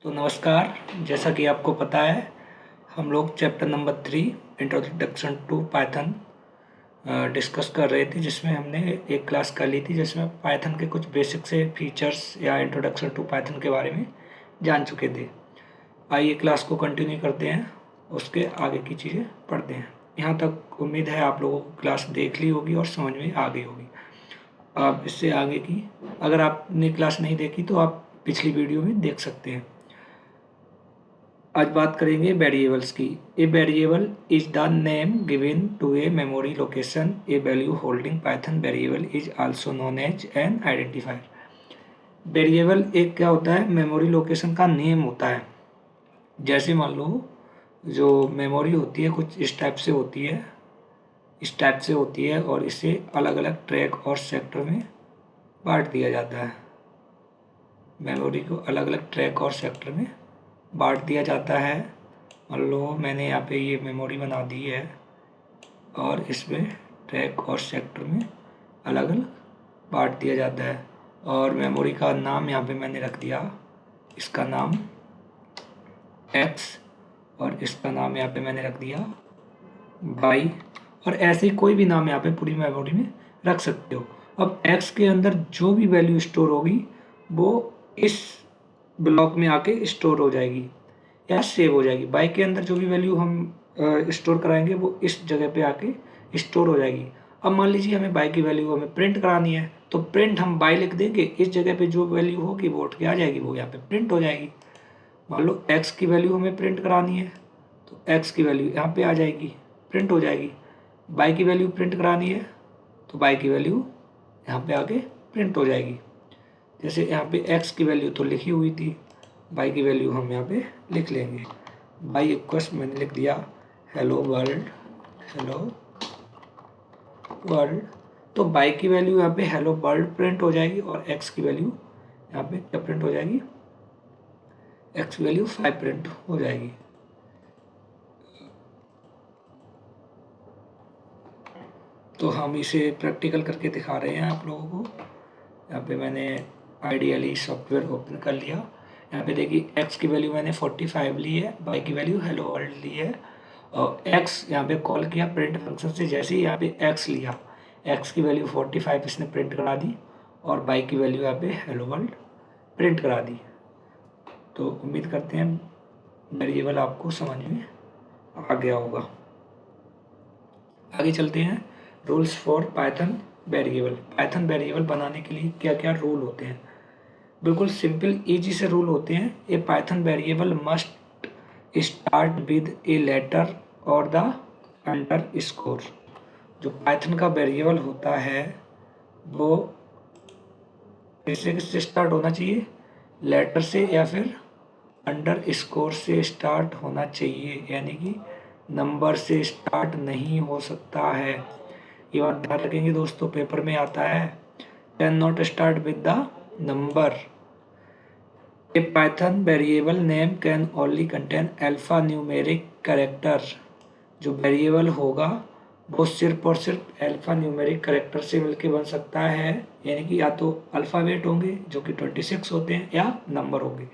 तो नमस्कार। जैसा कि आपको पता है, हम लोग chapter number 3 introduction to Python discuss कर रहे थे, जिसमें हमने एक क्लास कर ली थी जिसमें पाइथन के कुछ बेसिक से फीचर्स या इंट्रोडक्शन टू पाइथन के बारे में जान चुके थे। आइए क्लास को कंटिन्यू करते हैं, उसके आगे की चीज़ें पढ़ते हैं। यहाँ तक उम्मीद है आप लोगों को क्लास देख ली होगी और समझ में आ गई होगी। आप इससे आगे की, अगर आपने क्लास नहीं देखी तो आप पिछली वीडियो में देख सकते हैं। आज बात करेंगे वेरिएबल्स की। A variable is the name given to a memory location a value holding Python variable is also known as an identifier. Variable एक क्या होता है, मेमोरी लोकेशन का नेम होता है। जैसे मान लो जो मेमोरी होती है कुछ इस टाइप से होती है, और इसे अलग अलग ट्रैक और सेक्टर में बांट दिया जाता है। मेमोरी को अलग अलग ट्रैक और सेक्टर में बांट दिया जाता है। मान लो मैंने यहाँ पे ये मेमोरी बना दी है और इसमें ट्रैक और सेक्टर में अलग अलग बांट दिया जाता है। और मेमोरी का नाम यहाँ पे मैंने रख दिया, इसका नाम x, और इसका नाम यहाँ पे मैंने रख दिया y, और ऐसे ही कोई भी नाम यहाँ पे पूरी मेमोरी में रख सकते हो। अब x के अंदर जो भी वैल्यू स्टोर होगी वो इस ब्लॉक में आके स्टोर हो जाएगी या सेव हो जाएगी। बाई के अंदर जो भी वैल्यू हम स्टोर कराएंगे वो इस जगह पे आके स्टोर हो जाएगी। अब मान लीजिए हमें बाई की वैल्यू हमें प्रिंट करानी है, तो प्रिंट हम बाई लिख देंगे, इस जगह पे जो वैल्यू होगी वो उठ के आ जाएगी, वो यहाँ पे प्रिंट हो जाएगी। मान लो एक्स की वैल्यू हमें प्रिंट करानी है तो एक्स की वैल्यू यहाँ पे आ जाएगी, प्रिंट हो जाएगी। बाई की वैल्यू प्रिंट करानी है तो बाई की वैल्यू यहाँ पे आके प्रिंट हो जाएगी। जैसे यहाँ पे x की वैल्यू तो लिखी हुई थी, y की वैल्यू हम यहाँ पे लिख लेंगे। y इक्वल्स मैंने लिख दिया हेलो वर्ल्ड, तो y की वैल्यू यहाँ पे हेलो वर्ल्ड प्रिंट हो जाएगी और x की वैल्यू यहाँ पे क्या प्रिंट हो जाएगी, x की वैल्यू 5 प्रिंट हो जाएगी। तो हम इसे प्रैक्टिकल करके दिखा रहे हैं आप लोगों को। यहाँ पे मैंने आइडियली सॉफ्टवेयर ओपन कर लिया। यहाँ पे देखिए x की वैल्यू मैंने 45 ली है, y की वैल्यू हेलो वर्ल्ड ली है, और x यहाँ पे कॉल किया प्रिंट फंक्शन से। जैसे ही यहाँ पे x लिया, x की वैल्यू 45 इसने प्रिंट करा दी और y की वैल्यू यहाँ पे हेलो वर्ल्ड प्रिंट करा दी। तो उम्मीद करते हैं वेरिएबल आपको समझ में आ गया होगा। आगे चलते हैं, rules for Python variable. Python variable बनाने के लिए क्या क्या रूल होते हैं। बिल्कुल सिंपल इजी से रूल होते हैं। A Python variable must start with a letter और द अंडर स्कोर। जो पाइथन का वेरिएबल होता है वो किससे स्टार्ट होना चाहिए, लेटर से या फिर अंडर स्कोर से स्टार्ट होना चाहिए, यानी कि नंबर से स्टार्ट नहीं हो सकता है। ये बात ध्यान रखेंगे दोस्तों, पेपर में आता है can not start with the number. A Python variable name can only contain alpha numeric character. जो वेरिएबल होगा वो सिर्फ और सिर्फ अल्फा न्यूमेरिक कैरेक्टर से मिलके बन सकता है, यानी कि या तो अल्फ़ाबेट होंगे जो कि 26 होते हैं या नंबर होंगे।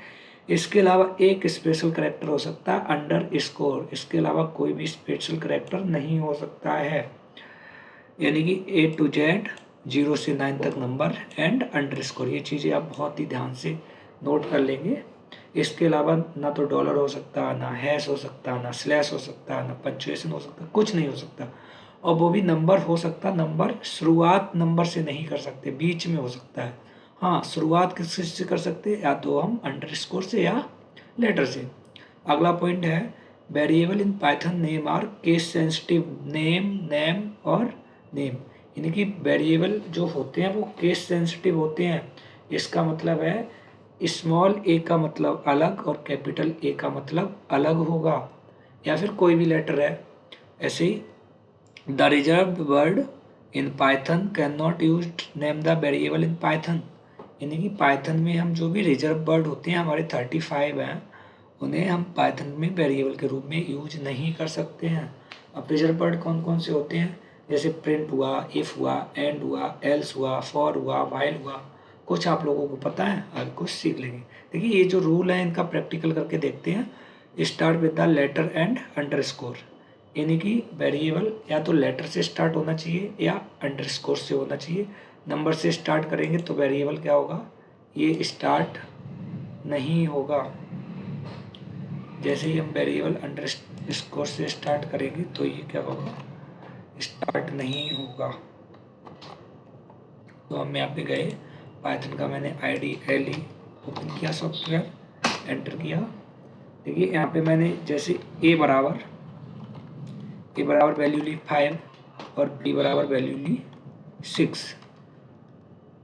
इसके अलावा एक स्पेशल कैरेक्टर हो सकता है अंडर स्कोर, इसके अलावा कोई भी स्पेशल कैरेक्टर नहीं हो सकता है। यानी कि A to Z 0 से 9 तक नंबर एंड अंडर स्कोर, ये चीज़ें आप बहुत ही ध्यान से नोट कर लेंगे। इसके अलावा ना तो डॉलर हो सकता, ना हैश हो सकता, ना स्लैश हो सकता, ना पंक्चुएशन हो सकता, कुछ नहीं हो सकता। और वो भी नंबर हो सकता, नंबर शुरुआत नंबर से नहीं कर सकते, बीच में हो सकता है। हाँ, शुरुआत किससे कर सकते हैं, या तो हम अंडर स्कोर से या लेटर से। अगला पॉइंट है variable in Python name are case sensitive. Name और नेम, यानी कि वेरिएबल जो होते हैं वो केस सेंसिटिव होते हैं। इसका मतलब है स्मॉल ए का मतलब अलग और कैपिटल ए का मतलब अलग होगा, या फिर कोई भी लेटर है। ऐसे ही the reserved word in Python can not use name the variable in Python, यानी कि पाइथन में हम जो भी रिजर्व वर्ड होते हैं, हमारे 35 हैं, उन्हें हम पाइथन में वेरिएबल के रूप में यूज नहीं कर सकते हैं। अब रिजर्व वर्ड कौन कौन से होते हैं, जैसे प्रिंट हुआ, इफ हुआ, एंड हुआ, एल्स हुआ, फॉर हुआ, वाइल हुआ, कुछ आप लोगों को पता है, आगे कुछ सीख लेंगे। देखिए ये जो रूल है इनका प्रैक्टिकल करके देखते हैं। Start with the letter and underscore, यानी कि वेरिएबल या तो लेटर से स्टार्ट होना चाहिए या अंडरस्कोर से होना चाहिए। नंबर से स्टार्ट करेंगे तो वेरिएबल क्या होगा, ये स्टार्ट नहीं होगा। जैसे ही हम वेरिएबल अंडरस्कोर से स्टार्ट करेंगे तो ये क्या होगा, स्टार्ट नहीं होगा। तो हम यहाँ पे गए, पाइथन का मैंने IDLE ओपन किया, सॉफ्टवेयर एंटर किया। देखिए यहाँ पे मैंने जैसे ए बराबर वैल्यू ली 5 और बी बराबर वैल्यू ली 6,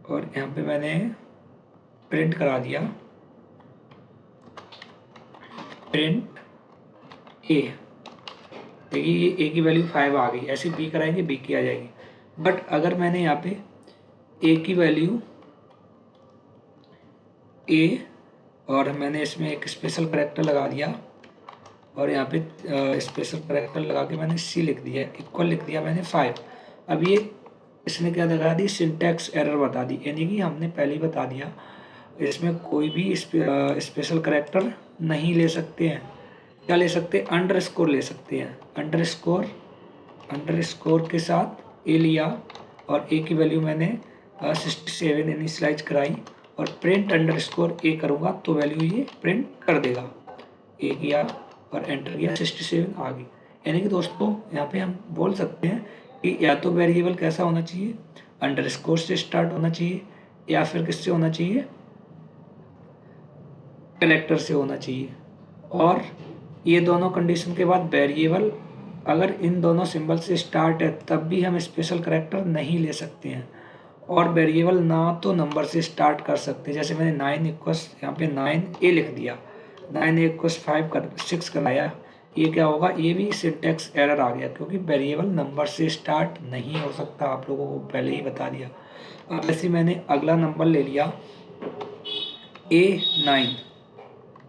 और यहाँ पे मैंने प्रिंट करा दिया प्रिंट ए। देखिए ये ए की वैल्यू 5 आ गई, ऐसे बी कराएंगे बी की आ जाएगी। बट अगर मैंने यहाँ पे ए की वैल्यू ए और मैंने इसमें एक स्पेशल करैक्टर लगा दिया और यहाँ पे स्पेशल करैक्टर लगा के मैंने सी लिख दिया, इक्वल लिख दिया मैंने 5। अब ये इसने क्या दिखा दी, सिंटैक्स एरर बता दी, यानी कि हमने पहले ही बता दिया इसमें कोई भी स्पेशल करैक्टर नहीं ले सकते हैं। क्या ले सकते हैं, अंडरस्कोर ले सकते हैं। अंडरस्कोर के साथ ए लिया और ए की वैल्यू मैंने 67 इनिशियलाइज कराई और प्रिंट अंडरस्कोर ए करूँगा तो वैल्यू ये प्रिंट कर देगा। ए किया और एंटर किया, 67 आ गई। यानी कि दोस्तों यहाँ पे हम बोल सकते हैं कि या तो वेरिएबल कैसा होना चाहिए, अंडरस्कोर से स्टार्ट होना चाहिए या फिर किससे होना चाहिए, कैरेक्टर से होना चाहिए। और ये दोनों कंडीशन के बाद वेरिएबल अगर इन दोनों सिंबल से स्टार्ट है तब भी हम स्पेशल करैक्टर नहीं ले सकते हैं। और वेरिएबल ना तो नंबर से स्टार्ट कर सकते, जैसे मैंने 9 इक्वस यहाँ पे 9A लिख दिया, 9A इक्वस 6 कराया, ये क्या होगा, ये भी सिंटैक्स एरर आ गया क्योंकि वेरिएबल नंबर से स्टार्ट नहीं हो सकता, आप लोगों को पहले ही बता दिया। अब ऐसे मैंने अगला नंबर ले लिया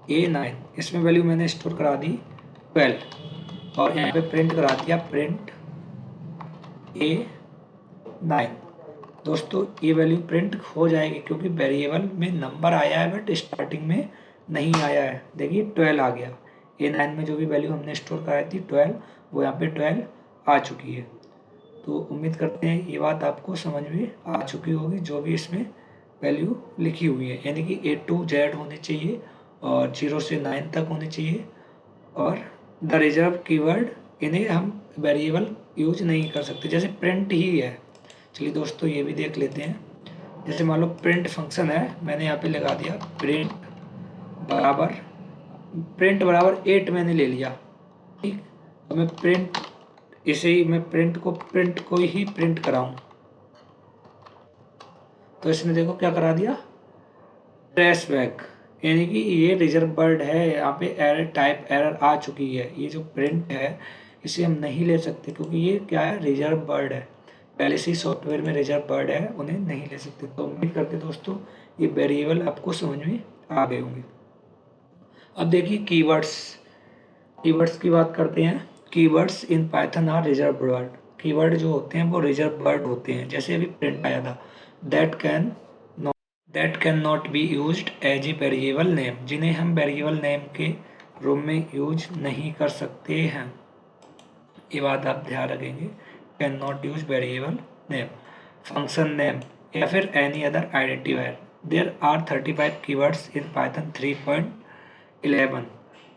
A9, इसमें वैल्यू मैंने स्टोर करा दी 12 और यहाँ पे प्रिंट करा दिया प्रिंट A9। दोस्तों ये वैल्यू प्रिंट हो जाएगी क्योंकि वेरिएबल में नंबर आया है बट स्टार्टिंग में नहीं आया है। देखिए 12 आ गया, A9 में जो भी वैल्यू हमने स्टोर कराई थी 12, वो यहाँ पे 12 आ चुकी है। तो उम्मीद करते हैं ये बात आपको समझ में आ चुकी होगी, जो भी इसमें वैल्यू लिखी हुई है, यानी कि A to Z होनी चाहिए और 0 से 9 तक होनी चाहिए। और द रिजर्व कीवर्ड, इन्हें हम वेरिएबल यूज नहीं कर सकते, जैसे प्रिंट ही है। चलिए दोस्तों ये भी देख लेते हैं। जैसे मान लो प्रिंट फंक्शन है, मैंने यहाँ पे लगा दिया प्रिंट बराबर 8 मैंने ले लिया, ठीक। तो मैं प्रिंट इसे ही मैं प्रिंट को ही प्रिंट कराऊं तो इसने देखो क्या करा दिया, ट्रेस बैक, यानी कि ये रिजर्व वर्ड है, यहाँ पे एरर टाइप एरर आ चुकी है। ये जो प्रिंट है इसे हम नहीं ले सकते क्योंकि ये क्या है, रिजर्व वर्ड है, पहले से ही सॉफ्टवेयर में रिजर्व वर्ड है, उन्हें नहीं ले सकते। तो उम्मीद करते दोस्तों ये वेरिएबल आपको समझ में आ गए होंगे। अब देखिए कीवर्ड्स की बात करते हैं। Keywords in Python are reserve word, keyword जो होते हैं वो रिजर्व वर्ड होते हैं। जैसे अभी प्रिंट आया था, that can not be used as a variable name, जिन्हें हम वेरिएबल नेम के रूप में यूज नहीं कर सकते हैं। ये बात आप ध्यान रखेंगे, can not use variable name, function name या फिर any other identifier. There are 35 keywords in Python 3.11।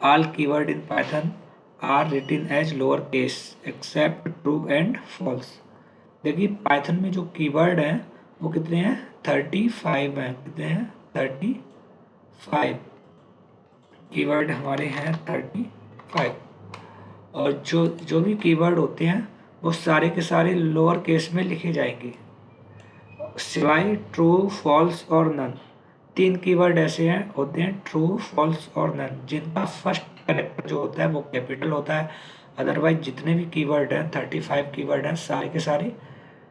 All keyword in Python are written as lower case except true and false. देखिए पाइथन में जो कीवर्ड हैं वो कितने हैं, 35 हैं। कितने हैं, 35 कीवर्ड हमारे हैं 35। और जो भी कीवर्ड होते हैं वो सारे के सारे लोअर केस में लिखे जाएंगे सिवाय ट्रू, फॉल्स और नन। 3 कीवर्ड ऐसे हैं होते हैं, ट्रू, फॉल्स और नन, जिनका फर्स्ट कैरेक्टर जो होता है वो कैपिटल होता है। अदरवाइज जितने भी कीवर्ड हैं 35 कीवर्ड हैं सारे के सारे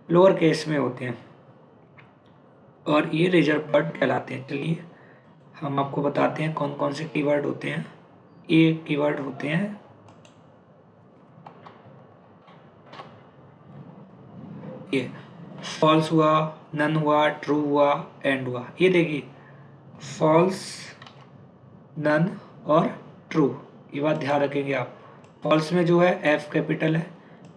लोअर केस में होते हैं और ये रिजर्व वर्ड कहलाते हैं। चलिए हम आपको बताते हैं कौन कौन से कीवर्ड होते हैं। ये कीवर्ड होते हैं, ये फॉल्स हुआ, नन हुआ, ट्रू हुआ, एंड हुआ। ये देखिए फॉल्स, नन और ट्रू, ये बात ध्यान रखेंगे आप। फॉल्स में जो है एफ कैपिटल है,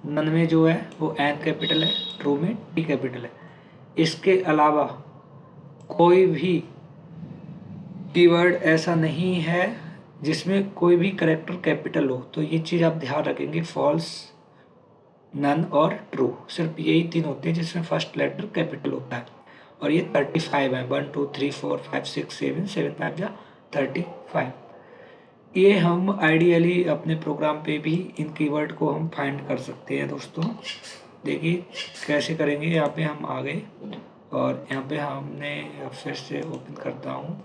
नन में जो है वो एन कैपिटल है, ट्रू में टी कैपिटल है। इसके अलावा कोई भी कीवर्ड ऐसा नहीं है जिसमें कोई भी करेक्टर कैपिटल हो, तो ये चीज़ आप ध्यान रखेंगे। फॉल्स, नन और ट्रू, सिर्फ यही तीन होते हैं जिसमें फर्स्ट लेटर कैपिटल होता है। और ये 35 है, 1 2 3 4 5 6 7, 7 5 जा 35। ये हम आइडियली अपने प्रोग्राम पे भी इन कीवर्ड को हम फाइंड कर सकते हैं दोस्तों। देखिए कैसे करेंगे। यहाँ पे हम आ गए और यहाँ पे हमने फिर से ओपन करता हूँ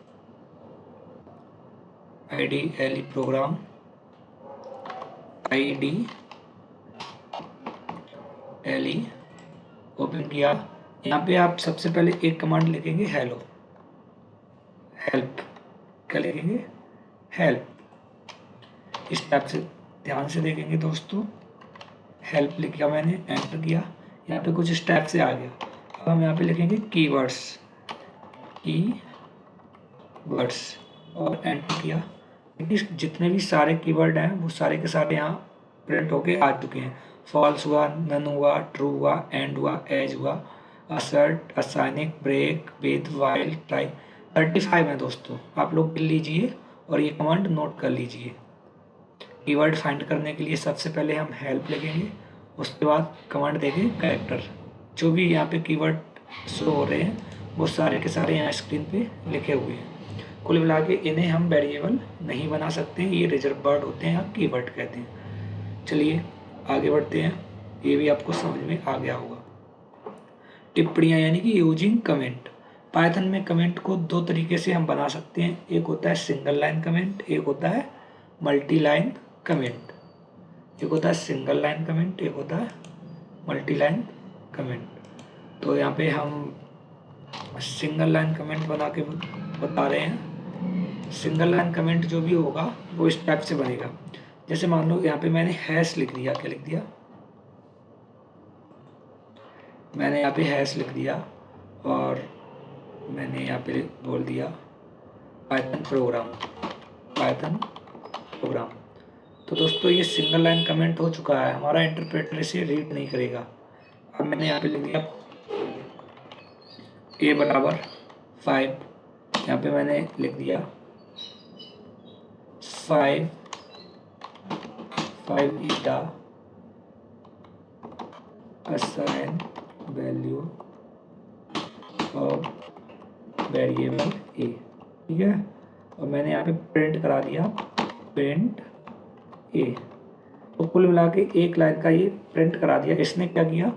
आइडियली प्रोग्राम, आइडियली ओपन किया। यहाँ पे आप सबसे पहले एक कमांड लिखेंगे हेलो, हेल्प। क्या लिखेंगे? हेल्प। इस टाइप से ध्यान से देखेंगे दोस्तों। हेल्प लिखा मैंने, एंटर किया, यहाँ पे कुछ इस टाइप से आ गया। अब हम यहाँ पे लिखेंगे कीवर्ड्स, कीवर्ड्स और एंटर किया। देखिए जितने भी सारे कीवर्ड हैं वो सारे के सारे यहाँ प्रिंट होके आ चुके हैं। फॉल्स हुआ, नन हुआ, ट्रू हुआ, एंड हुआ, एज हुआ, assert, async, break, with, while, try. 35 है दोस्तों, आप लोग गिन लीजिए और ये कमांड नोट कर लीजिए। कीवर्ड फाइंड करने के लिए सबसे पहले हम हेल्प लिखेंगे, उसके बाद कमांड देंगे कैरेक्टर। जो भी यहाँ पे कीवर्ड शो हो रहे हैं वो सारे के सारे यहाँ स्क्रीन पे लिखे हुए हैं। कुल मिला के इन्हें हम वेरिएबल नहीं बना सकते हैं, ये रिजर्व वर्ड होते हैं या कीवर्ड कहते हैं। चलिए आगे बढ़ते हैं, ये भी आपको समझ में आ गया होगा। टिप्पणियाँ यानी कि यूजिंग कमेंट। पाइथन में कमेंट को दो तरीके से हम बना सकते हैं, एक होता है सिंगल लाइन कमेंट, एक होता है मल्टी लाइन कमेंट। एक होता है सिंगल लाइन कमेंट, एक होता है मल्टी लाइन कमेंट। तो यहाँ पे हम सिंगल लाइन कमेंट बना के बता रहे हैं। सिंगल लाइन कमेंट जो भी होगा वो इस टाइप से बनेगा। जैसे मान लो यहाँ पे मैंने हैश लिख दिया, क्या लिख दिया? मैंने यहाँ पे हैश लिख दिया और मैंने यहाँ पे बोल दिया पाइथन प्रोग्राम, पाइथन प्रोग्राम। तो दोस्तों ये सिंगल लाइन कमेंट हो चुका है, हमारा इंटरप्रेटर इसे रीड नहीं करेगा। अब मैंने यहाँ पे लिख दिया a बराबर 5, यहाँ पे मैंने लिख दिया 5 is the assign value of variable a, ठीक है। और मैंने यहाँ पे प्रिंट करा दिया प्रिंट a। तो कुल मिला के एक लाइन का ये प्रिंट करा दिया। इसने क्या किया,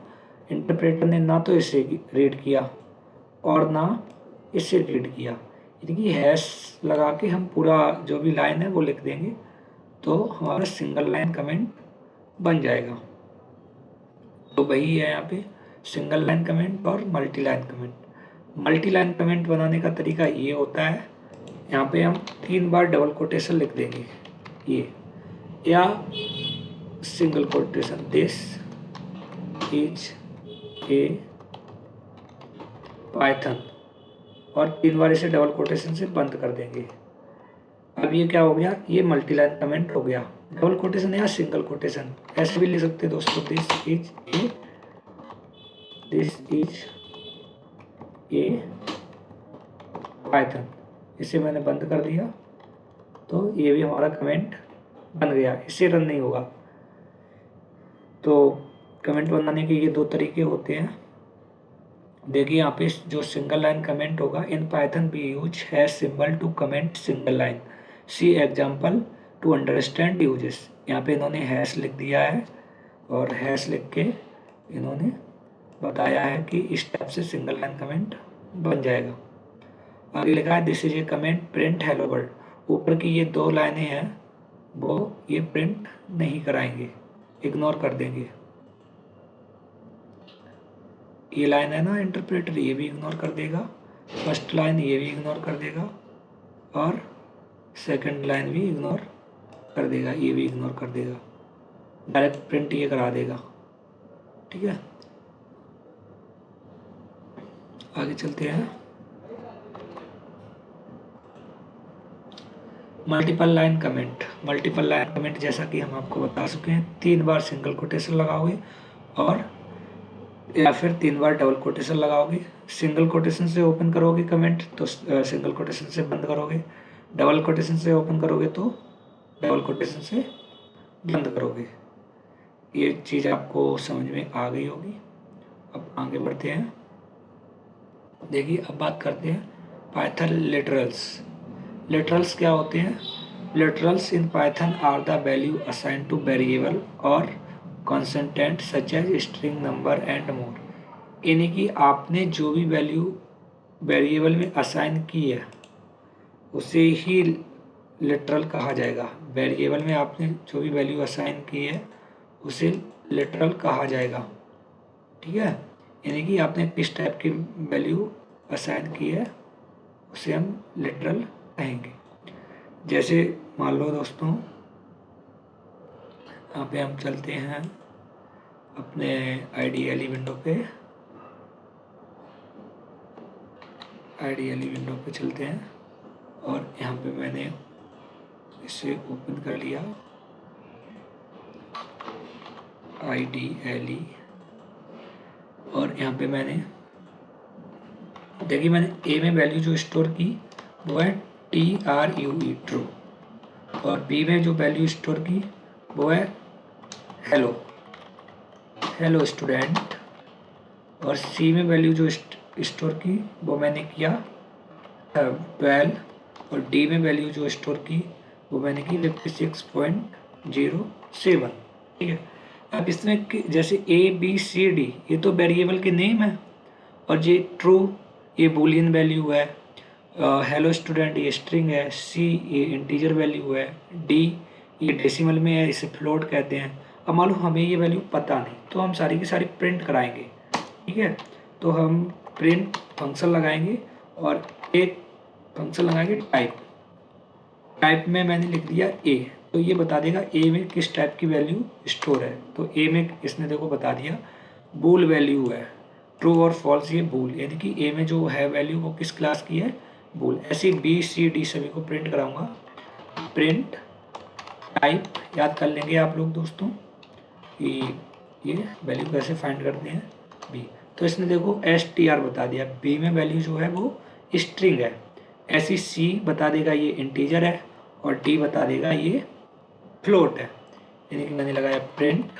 इंटरप्रेटर ने ना तो इसे रीड किया और ना इसे रीड किया। यानी कि हैश लगा के हम पूरा जो भी लाइन है वो लिख देंगे तो हमारा सिंगल लाइन कमेंट बन जाएगा। तो वही है यहाँ पे सिंगल लाइन कमेंट और multi line comment. Multi line comment बनाने का तरीका ये होता है, यहाँ पे हम 3 बार डबल कोटेशन लिख देंगे ये, या single quotation, this is a Python, और 3 बार इसे डबल कोटेशन से बंद कर देंगे। अब ये क्या हो गया, ये मल्टी लाइन कमेंट हो गया। डबल कोटेशन या सिंगल कोटेशन ऐसे भी लिख सकते हैं दोस्तों, दिस इज ए पाइथन, इसे मैंने बंद कर दिया तो ये भी हमारा कमेंट बन गया, इससे रन नहीं होगा। तो कमेंट बनाने के ये दो तरीके होते हैं। देखिए यहाँ पे जो सिंगल लाइन कमेंट होगा, in Python we use hash symbol to comment single line, see example to understand uses. यहाँ पे इन्होंने हैश लिख दिया है और हैश लिख के इन्होंने बताया है कि इस टाइप से सिंगल लाइन कमेंट बन जाएगा। आगे लिखा है this is a comment print hello world. ऊपर की ये 2 लाइनें हैं वो ये प्रिंट नहीं कराएंगे, इग्नोर कर देंगे। ये लाइन है ना इंटरप्रेटर, ये भी इग्नोर कर देगा, फर्स्ट लाइन ये भी इग्नोर कर देगा और सेकंड लाइन भी इग्नोर कर देगा, ये भी इग्नोर कर देगा, डायरेक्ट प्रिंट ये करा देगा, ठीक है। आगे चलते हैं। Multiple line comment. Multiple line comment जैसा कि हम आपको बता चुके हैं, 3 बार सिंगल कोटेशन लगाओगे और या फिर 3 बार डबल कोटेशन लगाओगे। सिंगल कोटेशन से ओपन करोगे कमेंट तो सिंगल कोटेशन से बंद करोगे, डबल कोटेशन से ओपन करोगे तो डबल कोटेशन से बंद करोगे। ये चीज़ आपको समझ में आ गई होगी। अब आगे बढ़ते हैं। देखिए अब बात करते हैं पाइथन लिटरल्स। लिटरल्स क्या होते हैं? Literals in Python are the value assign to variable और constant such as string, number and more. यानी कि आपने जो भी वैल्यू वेरिएबल में असाइन की है उसे ही लिटरल कहा जाएगा। वेरिएबल में आपने जो भी वैल्यू असाइन की है उसे लिटरल कहा जाएगा। ठीक है, यानी कि आपने किस टाइप की वैल्यू असाइन की है उसे हम लिटरल कहेंगे। जैसे मान लो दोस्तों, यहाँ पे हम चलते हैं अपने आईडीएली विंडो पे। आईडीएली विंडो पे चलते हैं और यहाँ पे मैंने इसे ओपन कर लिया आईडीएली, और यहाँ पे मैंने देखिए मैंने ए में वैल्यू जो स्टोर की वो है TRUE ट्रू, और बी में जो वैल्यू स्टोर की वो है हेलो हेलो स्टूडेंट, और सी में वैल्यू जो स्टोर की वो मैंने किया 12, और डी में वैल्यू जो स्टोर की वो मैंने की 56.07। ठीक है, अब इसमें जैसे ABCD ये तो वेरिएबल के नेम है, और ये ट्रू ये बूलियन वैल्यू है, हेलो स्टूडेंट ये स्ट्रिंग है, सी ये इंटीजर वैल्यू है, डी ये डेसिमल में है, इसे फ्लोट कहते हैं। अब मान लो हमें ये वैल्यू पता नहीं तो हम सारी की सारी प्रिंट कराएंगे। ठीक है, तो हम प्रिंट फंक्शन लगाएंगे और एक फंक्शन लगाएंगे टाइप। टाइप में मैंने लिख दिया ए, तो ये बता देगा ए में किस टाइप की वैल्यू स्टोर है। तो ए में इसने देखो बता दिया बूल वैल्यू है, ट्रू और फॉल्स ये बूल, यानी कि ए में जो है वैल्यू वो किस क्लास की है, बूल। ऐसे BCD सभी को प्रिंट कराऊंगा। प्रिंट टाइप याद कर लेंगे आप लोग दोस्तों कि ये वैल्यू कैसे फाइंड करते हैं, बी। तो इसने देखो STR बता दिया, बी में वैल्यू जो है वो स्ट्रिंग है। ऐसी सी बता देगा ये इंटीजर है, और डी बता देगा ये फ्लोट है। यानी कि मैंने लगाया प्रिंट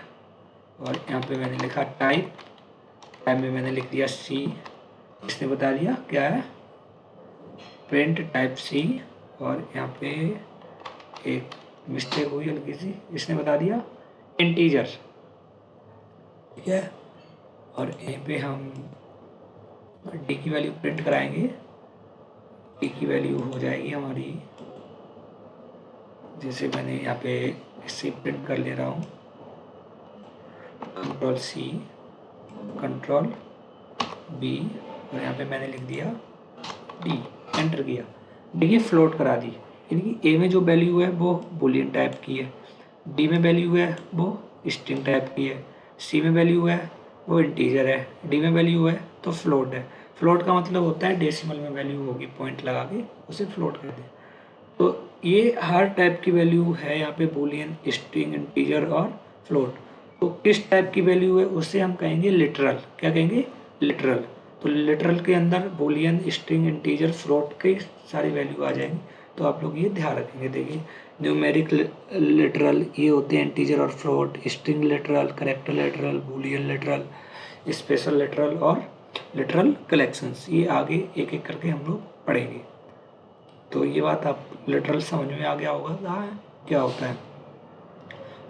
और यहाँ पे मैंने लिखा टाइप, टाइप में मैंने लिख दिया सी, इसने बता दिया क्या है प्रिंट टाइप सी, और यहाँ पे एक मिस्टेक हुई हल्की सी, इसने बता दिया इंटीजर। ठीक है, और यहीं पे हम डी की वैल्यू प्रिंट कराएंगे। डी की वैल्यू हो जाएगी हमारी, जैसे मैंने यहाँ पे इससे प्रिंट कर ले रहा हूँ, Ctrl+C Ctrl+B, और यहाँ पे मैंने लिख दिया डी, एंटर किया। देखिए फ्लोट करा दी, यानी कि ए में जो वैल्यू है वो बुलियन टाइप की है, डी में वैल्यू है वो स्ट्रिंग टाइप की है, सी में वैल्यू है वो इंटीजर है, डी में वैल्यू है तो फ्लोट है। फ्लोट का मतलब होता है डेसिमल में वैल्यू होगी, पॉइंट लगा के उसे फ्लोट कर दें। तो ये हर टाइप की वैल्यू है यहाँ पे, बुलियन, स्ट्रिंग, इंटीजर और फ्लोट। तो किस टाइप की वैल्यू है उसे हम कहेंगे लिटरल। क्या कहेंगे? लिटरल। तो लिटरल के अंदर बुलियन, स्ट्रिंग, इंटीजर, फ्लोट की सारी वैल्यू आ जाएंगी। तो आप लोग ये ध्यान रखेंगे। देखिए न्यूमेरिक लिटरल ये होते हैं इंटीजर और float, string literal, character literal, Boolean literal, special literal और लिटरल कलेक्शंस। ये आगे एक एक करके हम लोग पढ़ेंगे। तो ये बात आप लिटरल समझ में आ गया होगा क्या होता है।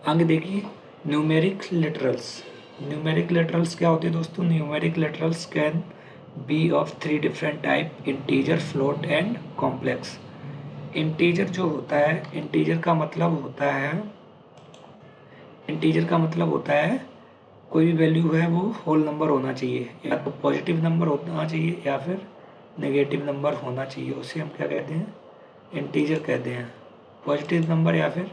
आगे देखिए न्यूमेरिक लिटरल्स। न्यूमेरिक लिटरल्स क्या होते हैं दोस्तों? Numeric literals can be of 3 different type, integer, float and complex. Integer जो होता है, इंटीजर का मतलब होता है कोई भी वैल्यू है वो होल नंबर होना चाहिए, या तो पॉजिटिव नंबर होना चाहिए या फिर नेगेटिव नंबर होना चाहिए। उसे हम क्या कहते हैं? इंटीजर कहते हैं। पॉजिटिव नंबर या फिर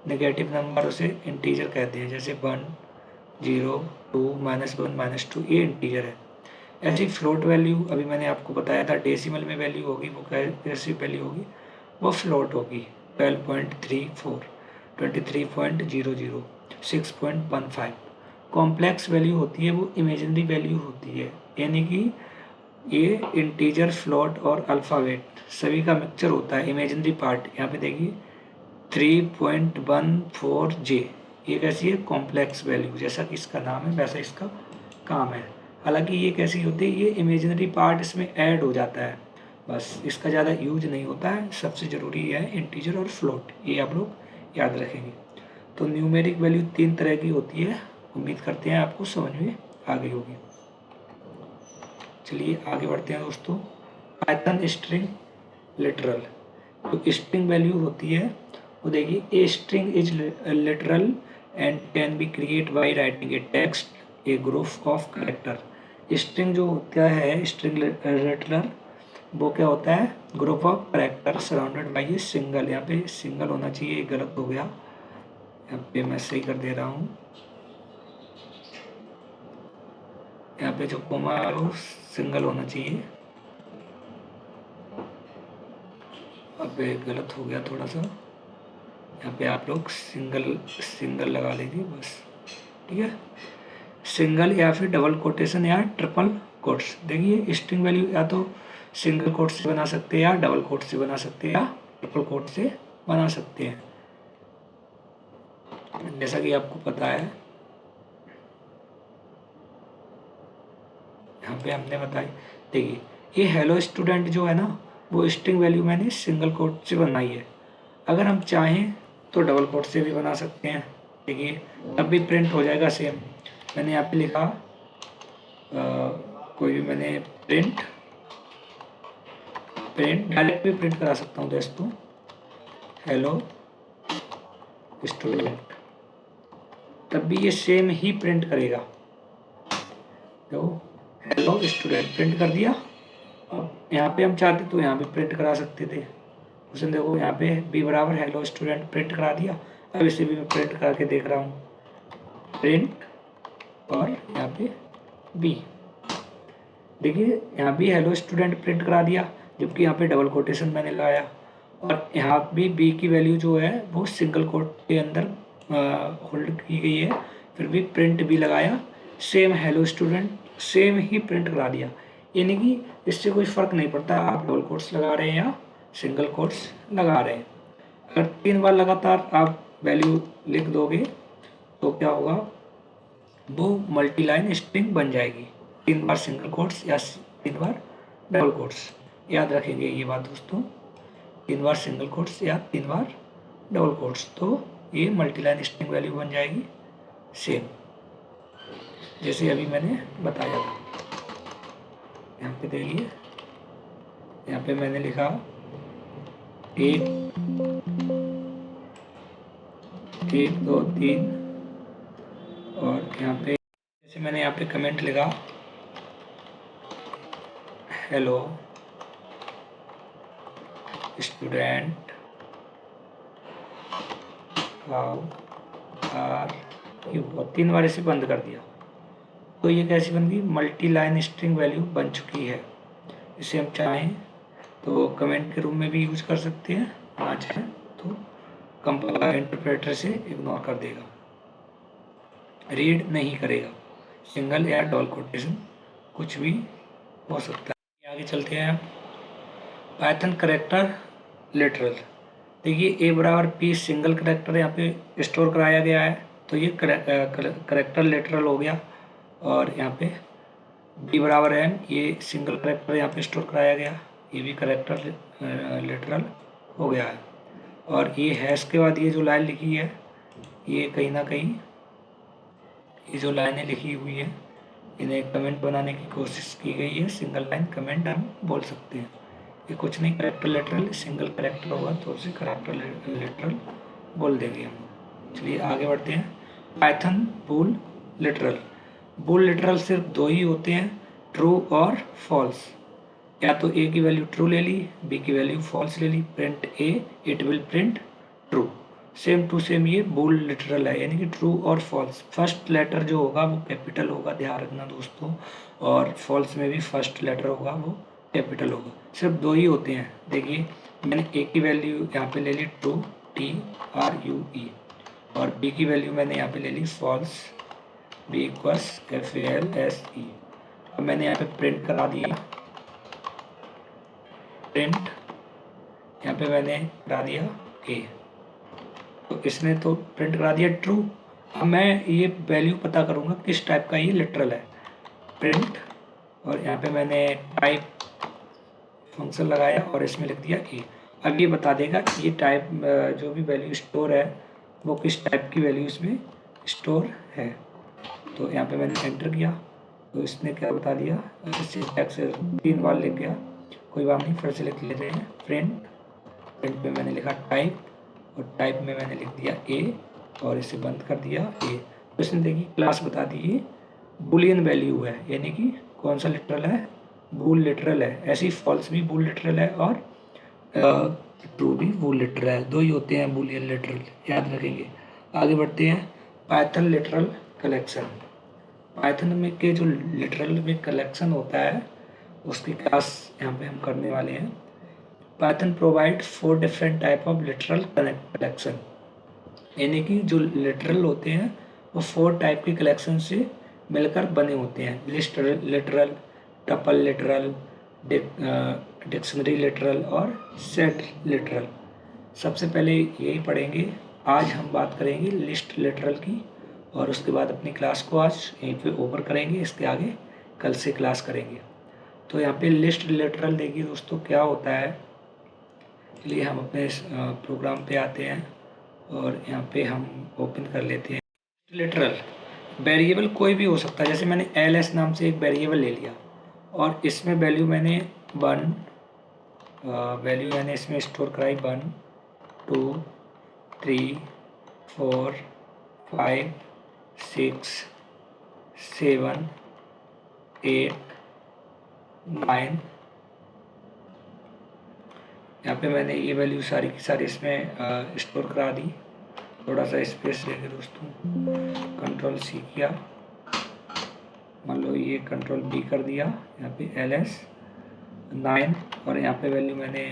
नेगेटिव नंबर उसे इंटीजर कहते हैं। जैसे 1, 0, 2, -1, -2 ये इंटीजर है। ऐसी फ्लोट वैल्यू अभी मैंने आपको बताया था डेसिमल में वैल्यू होगी, वो कैसी वैल्यू होगी, वो फ्लोट होगी 12.34, 23.00, 6.15। कॉम्प्लेक्स वैल्यू होती है वो इमेजिनरी वैल्यू होती है, यानी कि ये इंटीजर, फ्लोट और अल्फ़ाबेट सभी का मिक्सचर होता है। इमेजिनरी पार्ट यहाँ पे देखिए 3.14J, ये कैसी है, कॉम्प्लेक्स वैल्यू, जैसा कि इसका नाम है वैसा इसका काम है। हालांकि ये कैसी होती है, ये इमेजिनरी पार्ट इसमें ऐड हो जाता है, बस इसका ज़्यादा यूज नहीं होता है। सबसे ज़रूरी है इंटीजर और फ्लोट, ये आप लोग याद रखेंगे। तो न्यूमेरिक वैल्यू 3 तरह की होती है, उम्मीद करते हैं आपको समझ में आ गई होगी। चलिए आगे बढ़ते हैं दोस्तों। पाइथन स्ट्रिंग लिटरल, तो स्ट्रिंग वैल्यू होती है वो देखिए, a string is literal and can be create by writing a text A group of character. String जो होता है, स्ट्रिंग लिटरल, वो क्या होता है, group of character surrounded by a single, यहाँ पे सिंगल होना चाहिए, गलत हो गया, यहाँ पे मैं सही कर दे रहा हूँ, यहाँ पे जो कोमा है वो सिंगल होना चाहिए, अब गलत हो गया थोड़ा सा, यहाँ पे आप लोग सिंगल लगा लीजिए बस, ठीक है। सिंगल या फिर डबल कोटेशन या ट्रिपल कोट्स, देखिए स्ट्रिंग वैल्यू या तो सिंगल कोट से बना सकते हैं, या डबल कोट से बना सकते हैं, या ट्रिपल कोट से बना सकते हैं, जैसा कि आपको पता है यहाँ पे हमने बताई। देखिए ये हेलो स्टूडेंट जो है ना, वो स्ट्रिंग वैल्यू मैंने सिंगल कोट से बनाई है, अगर हम चाहें तो डबल कोट से भी बना सकते हैं, देखिए तब भी प्रिंट हो जाएगा सेम। मैंने यहाँ पे लिखा कोई भी मैंने प्रिंट डायरेक्ट भी प्रिंट करा सकता हूँ दोस्तों, हेलो स्टूडेंट, तब भी ये सेम ही प्रिंट करेगा। तो हेलो स्टूडेंट प्रिंट कर दिया, अब यहाँ पे हम चाहते तो यहाँ पे प्रिंट करा सकते थे, उसने देखो यहाँ पे बी बराबर हेलो स्टूडेंट प्रिंट करा दिया। अब इसे भी मैं प्रिंट करके देख रहा हूँ, प्रिंट और यहाँ पे बी, देखिए यहाँ भी हेलो स्टूडेंट प्रिंट करा दिया, जबकि यहाँ पे डबल कोटेशन मैंने लगाया, और यहाँ भी बी की वैल्यू जो है वो सिंगल कोट के अंदर होल्ड की गई है, फिर भी प्रिंट भी लगाया, सेम हेलो स्टूडेंट सेम ही प्रिंट करा दिया, यानी कि इससे कोई फ़र्क नहीं पड़ता आप डबल कोट्स लगा रहे हैं या सिंगल कोट्स लगा रहे हैं। अगर 3 बार लगातार आप वैल्यू लिख दोगे तो क्या होगा, वो मल्टी लाइन स्ट्रिंग बन जाएगी, 3 बार सिंगल कोट्स या 3 बार डबल कोट्स, याद रखेंगे ये बात दोस्तों, 3 बार सिंगल कोट्स या 3 बार डबल कोट्स, तो ये मल्टी लाइन स्ट्रिंग वैल्यू बन जाएगी सेम, जैसे अभी मैंने बताया था। यहाँ पे देखिए, यहाँ पे मैंने लिखा 1 2 3, और यहाँ पे जैसे मैंने यहाँ पे कमेंट लिखा hello student how are you, और 3 बार इसे बंद कर दिया, तो ये कैसी बन गई, मल्टी लाइन स्ट्रिंग वैल्यू बन चुकी है। इसे हम चाहें तो कमेंट के रूप में भी यूज कर सकते हैं, ना चाहें तो कंपाइलर इंटरप्रेटर से इग्नोर कर देगा, रीड नहीं करेगा, सिंगल या डबल कोटेशन कुछ भी हो सकता है। आगे चलते हैं, पाइथन करेक्टर लिटरल, देखिए ए बराबर पी सिंगल करेक्टर यहाँ पे स्टोर कराया गया है, तो ये करेक्टर लिटरल हो गया, और यहाँ पे बी बराबर एम, ये सिंगल करेक्टर यहाँ पे स्टोर कराया गया, ये भी करेक्टर लिटरल हो गया है। और ये हैश के बाद ये जो लाइन लिखी है, ये कहीं ना कहीं ये जो लाइनें लिखी हुई है इन्हें कमेंट बनाने की कोशिश की गई है, सिंगल लाइन कमेंट हम बोल सकते हैं। ये कुछ नहीं, करेक्टर लिटरल, सिंगल करेक्टर होगा तो उसे करेक्टर लिटरल बोल देंगे हम। चलिए आगे बढ़ते हैं, पाइथन बूल लिटरल, बूल लिटरल सिर्फ 2 ही होते हैं, ट्रू और फॉल्स, या तो ए की वैल्यू ट्रू ले ली, बी की वैल्यू फॉल्स ले ली, print a it will print true, same to same ये बूल लिटरल है, यानी कि ट्रू और फॉल्स। फर्स्ट लेटर जो होगा वो कैपिटल होगा, ध्यान रखना दोस्तों, और फॉल्स में भी फर्स्ट लेटर होगा वो कैपिटल होगा। सिर्फ दो ही होते हैं। देखिए मैंने ए की वैल्यू यहाँ पे ले ली ट्रू, TRUE, और बी की वैल्यू मैंने यहाँ पे ले ली फॉल्स, B = FALSE। अब मैंने यहाँ पे प्रिंट करा दिया, प्रिंट यहाँ पे मैंने करा दिया A, तो इसने तो प्रिंट करा दिया ट्रू। अब मैं ये वैल्यू पता करूँगा किस टाइप का ये लिटरल है, प्रिंट, और यहाँ पे मैंने टाइप फंक्शन लगाया और इसमें लिख दिया A। अब ये बता देगा ये टाइप जो भी वैल्यू स्टोर है वो किस टाइप की वैल्यू इसमें स्टोर है। तो यहाँ पे मैंने एंटर किया तो इसने क्या बता दिया, सिंटैक्स 3 बार लिख गया, कोई बात नहीं, फिर से लिख लेते हैं प्रिंट। प्रिंट में मैंने लिखा टाइप, और टाइप में मैंने लिख दिया A और इसे बंद कर दिया A। तो इसने देखिए क्लास बता दी ये बुलियन वैल्यू है, यानी कि कौन सा लिटरल है, बूल लिटरल है। ऐसी फॉल्स भी बूल लिटरल है और ट्रू भी बूल लिटरल है, दो ही होते हैं बुलियन लिटरल, याद रखेंगे। आगे बढ़ते हैं, पाइथन लिटरल कलेक्शन। पाइथन में के जो लिटरल में कलेक्शन होता है उसकी क्लास यहाँ पे हम करने वाले हैं। Python provide 4 different type of literal collection, यानी कि जो लिटरल होते हैं वो 4 टाइप के कलेक्शन से मिलकर बने होते हैं। List literal, tuple literal, dictionary literal और सेट लिटरल। सबसे पहले यही पढ़ेंगे, आज हम बात करेंगे लिस्ट लिटरल की, और उसके बाद अपनी क्लास को आज यहीं पे ओवर करेंगे, इसके आगे कल से क्लास करेंगे। तो यहाँ पे लिस्ट लिटरल देखिए दोस्तों क्या होता है, चलिए हम अपने प्रोग्राम पे आते हैं और यहाँ पे हम ओपन कर लेते हैं। लिटरल वेरिएबल कोई भी हो सकता है, जैसे मैंने LS नाम से एक वेरिएबल ले लिया और इसमें वैल्यू मैंने 1 वैल्यू मैंने इसमें स्टोर कराई 1 2 3 4 5 6 7 8 9। यहाँ पे मैंने ये वैल्यू सारी की सारी इसमें स्टोर करा दी। थोड़ा सा स्पेस लेके दोस्तों, Ctrl+C किया, मान लो ये Ctrl+V कर दिया, यहाँ पे LS 9, और यहाँ पे वैल्यू मैंने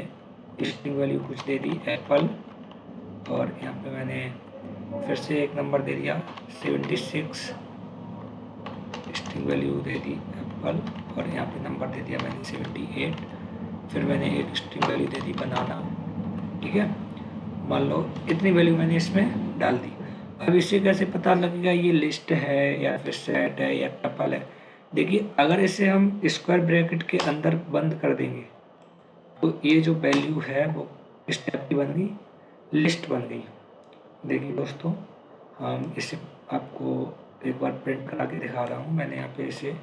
स्ट्रिंग वैल्यू कुछ दे दी एप्पल, और यहाँ पे मैंने फिर से एक नंबर दे दिया 76, स्ट्रिंग वैल्यू दे दी एप्पल, और यहाँ पे नंबर दे दिया मैंने 78, फिर मैंने एक स्ट्रिंग वैल्यू दे दी बनाना। ठीक है, मान लो इतनी वैल्यू मैंने इसमें डाल दी। अब इससे कैसे पता लगेगा ये लिस्ट है या फिर सेट है या टपल है। देखिए अगर इसे हम स्क्वायर ब्रैकेट के अंदर बंद कर देंगे तो ये जो वैल्यू है वो किस टाइप की बन गई, लिस्ट बन गई। देखिए दोस्तों हम इसे आपको एक बार प्रिंट करा के दिखा रहा हूँ। मैंने यहाँ पे इसे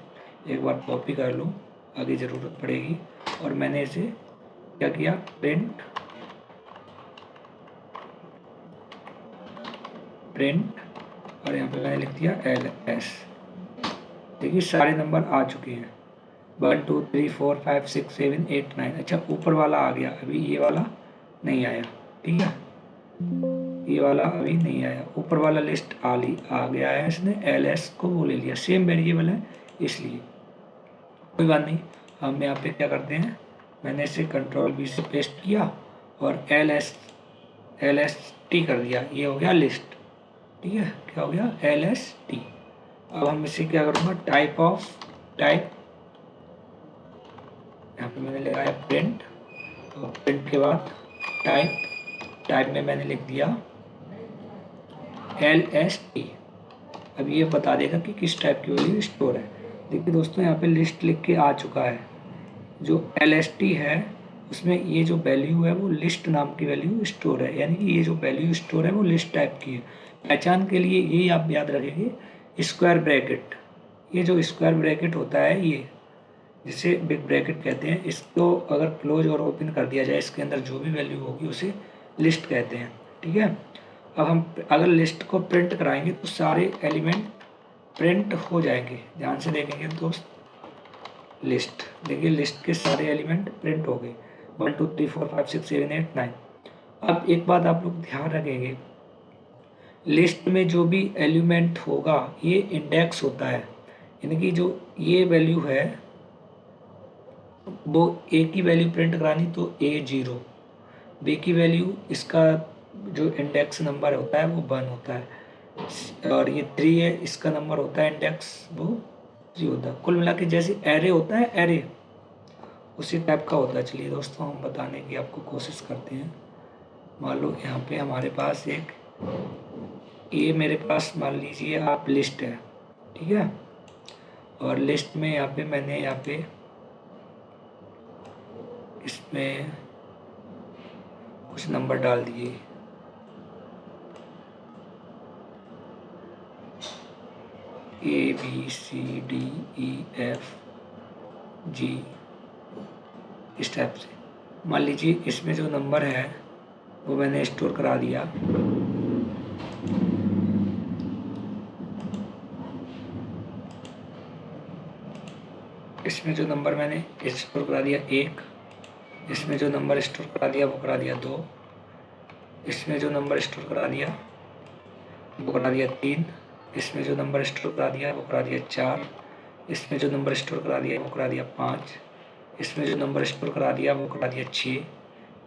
एक बार कॉपी कर लूँ, आगे ज़रूरत पड़ेगी। और मैंने इसे क्या किया, प्रिंट और यहाँ पे मैंने लिख दिया LS। देखिए सारे नंबर आ चुके हैं, 1 2 3 4 5 6 7 8 9। अच्छा ऊपर वाला आ गया, अभी ये वाला नहीं आया। ठीक है, ये वाला अभी नहीं आया, ऊपर वाला लिस्ट आ गया है, इसने LS को वो ले लिया, सेम वेरिएबल है इसलिए कोई बात नहीं। हम यहाँ पे क्या करते हैं, मैंने इसे Ctrl+V से पेस्ट किया और LST कर दिया, ये हो गया लिस्ट। ठीक है, क्या हो गया, LST। अब हम इसे क्या करूँगा, टाइप, यहाँ पे मैंने लगाया प्रिंट, और प्रिंट के बाद टाइप में मैंने लिख दिया LST। अब ये बता देगा कि किस टाइप की वैल्यू स्टोर है। देखिए दोस्तों यहाँ पे लिस्ट लिख के आ चुका है, जो LST है उसमें ये जो वैल्यू है वो लिस्ट नाम की वैल्यू स्टोर है, यानी कि ये जो वैल्यू स्टोर है वो लिस्ट टाइप की है। पहचान के लिए यही आप याद रखेंगे, स्क्वायर ब्रैकेट, ये जो स्क्वायर ब्रैकेट होता है ये जिसे बिग ब्रैकेट कहते हैं, इसको अगर क्लोज और ओपन कर दिया जाए इसके अंदर जो भी वैल्यू होगी उसे लिस्ट कहते हैं। ठीक है, अब हम अगर लिस्ट को प्रिंट कराएंगे तो सारे एलिमेंट प्रिंट हो जाएंगे। ध्यान से देखेंगे दोस्त, लिस्ट देखिए, लिस्ट के सारे एलिमेंट प्रिंट हो गए, 1 2 3 4 5 6 7 8 9। अब एक बात आप लोग ध्यान रखेंगे, लिस्ट में जो भी एलिमेंट होगा ये इंडेक्स होता है, यानी कि जो ये वैल्यू है वो ए की वैल्यू प्रिंट करानी तो A0, बी की वैल्यू इसका जो इंडेक्स नंबर होता है वो 1 होता है, और ये 3 है, इसका नंबर होता है इंडेक्स वो 3 होता है। कुल मिला के जैसे एरे होता है, एरे उसी टाइप का होता है। चलिए दोस्तों हम बताने की आपको कोशिश करते हैं। मान लो यहाँ पे हमारे पास एक ये मेरे पास मान लीजिए आप लिस्ट है, ठीक है, और लिस्ट में यहाँ पे मैंने यहाँ पे इसमें कुछ नंबर डाल दिए, ABCDEFG इस टाइप से। मान लीजिए इसमें जो नंबर है वो मैंने स्टोर करा दिया, इसमें जो नंबर मैंने स्टोर करा दिया 1, इसमें जो नंबर स्टोर करा दिया वो करा दिया 2, इसमें जो नंबर स्टोर करा दिया वो करा दिया 3, इसमें जो नंबर स्टोर करा दिया वो करा दिया 4, इसमें जो नंबर स्टोर करा दिया वो करा दिया 5, इसमें जो नंबर स्टोर करा दिया वो करा दिया 6,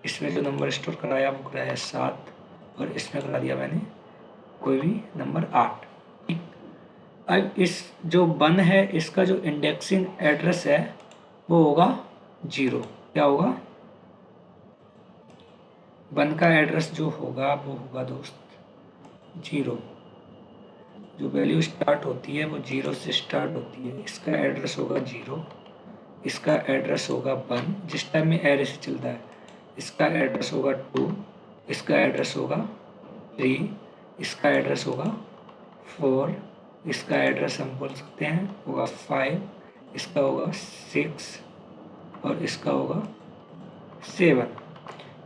इसमें जो नंबर स्टोर कराया वो कराया 7, और इसमें करा दिया मैंने कोई भी नंबर 8। अब इस जो 1 है इसका जो इंडेक्सिंग एड्रेस है वो होगा 0। क्या होगा? 1 का एड्रेस जो होगा वो होगा दोस्त 0। जो वैल्यू स्टार्ट होती है वो 0 से स्टार्ट होती है, इसका एड्रेस होगा 0, इसका एड्रेस होगा 1 जिस टाइम में एरे से चलता है, इसका एड्रेस होगा 2, इसका एड्रेस होगा 3, इसका एड्रेस होगा 4, इसका एड्रेस हम बोल सकते हैं होगा 5, इसका होगा 6 और इसका होगा 7।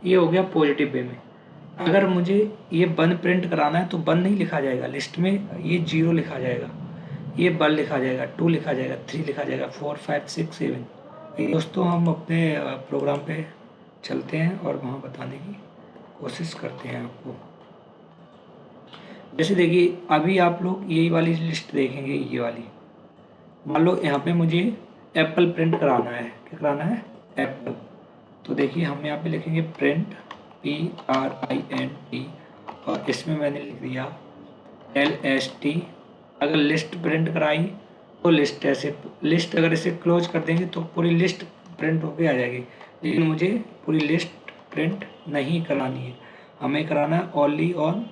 ये हो गया पॉजिटिव वे में। अगर मुझे ये 1 प्रिंट कराना है तो 1 नहीं लिखा जाएगा लिस्ट में, ये 0 लिखा जाएगा, ये 1 लिखा जाएगा, 2 लिखा जाएगा, 3 लिखा जाएगा, 4 5 6 7। दोस्तों हम अपने प्रोग्राम पे चलते हैं और वहाँ बताने की कोशिश करते हैं आपको। जैसे देखिए अभी आप लोग यही वाली लिस्ट देखेंगे, ये वाली मान लो यहाँ पे मुझे एप्पल प्रिंट कराना है। क्या कराना है? एप्पल। तो देखिए हम यहाँ पे लिखेंगे प्रिंट PRINT और इसमें मैंने लिख दिया LST। अगर लिस्ट प्रिंट कराई तो लिस्ट, ऐसे लिस्ट अगर इसे क्लोज कर देंगे तो पूरी लिस्ट प्रिंट होके आ जाएगी, लेकिन मुझे पूरी लिस्ट प्रिंट नहीं करानी है, हमें कराना है ओनली ऑन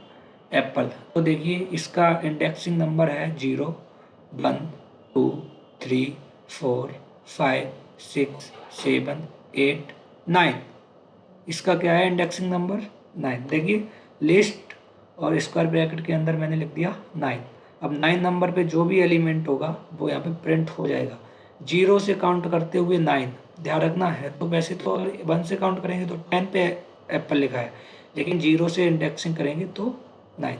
एप्पल। तो देखिए इसका इंडेक्सिंग नंबर है 0 1 2 3 4 5 6 7 8 9। इसका क्या है इंडेक्सिंग नंबर? 9। देखिए लिस्ट और स्क्वायर ब्रैकेट के अंदर मैंने लिख दिया 9। अब 9 नंबर पे जो भी एलिमेंट होगा वो यहाँ पे प्रिंट हो जाएगा। 0 से काउंट करते हुए 9 ध्यान रखना है। तो वैसे तो अगर 1 से काउंट करेंगे तो 10 पे एप्पल लिखा है, लेकिन 0 से इंडेक्सिंग करेंगे तो 9।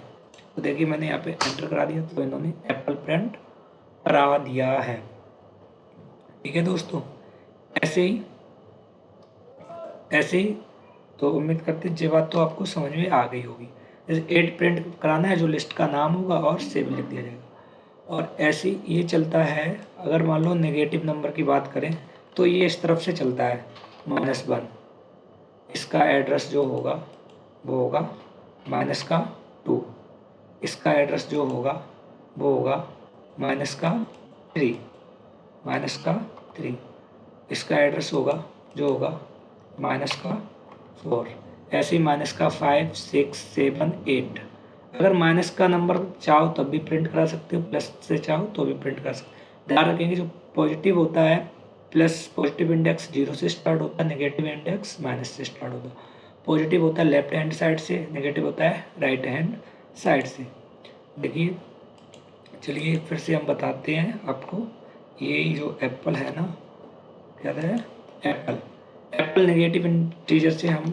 तो देखिए मैंने यहाँ पे एंटर करा दिया तो इन्होंने एप्पल प्रिंट करा दिया है। ठीक है दोस्तों, ऐसे ही तो उम्मीद करते हैं ये बात तो आपको समझ में आ गई होगी। जैसे 8 प्रिंट कराना है, जो लिस्ट का नाम होगा और सेव लिख दिया जाएगा। और ऐसे ये चलता है। अगर मान लो नेगेटिव नंबर की बात करें तो ये इस तरफ से चलता है -1। इसका एड्रेस जो होगा वो होगा -2। इसका एड्रेस जो होगा वो होगा -3। इसका एड्रेस होगा जो होगा -4। ऐसे ही -5 6 7 8। अगर माइनस का नंबर चाहो तब भी प्रिंट करा सकते हो, प्लस से चाहो तो भी प्रिंट कर सकते हो। ध्यान रखेंगे जो पॉजिटिव होता है प्लस पॉजिटिव इंडेक्स 0 से स्टार्ट होता है, नेगेटिव इंडेक्स माइनस से स्टार्ट होता है। पॉजिटिव होता है लेफ्ट हैंड साइड से, नेगेटिव होता है राइट हैंड साइड से। देखिए चलिए फिर से हम बताते हैं आपको। ये जो एप्पल है ना, क्या है एप्पल नेगेटिव इंटीजर से हम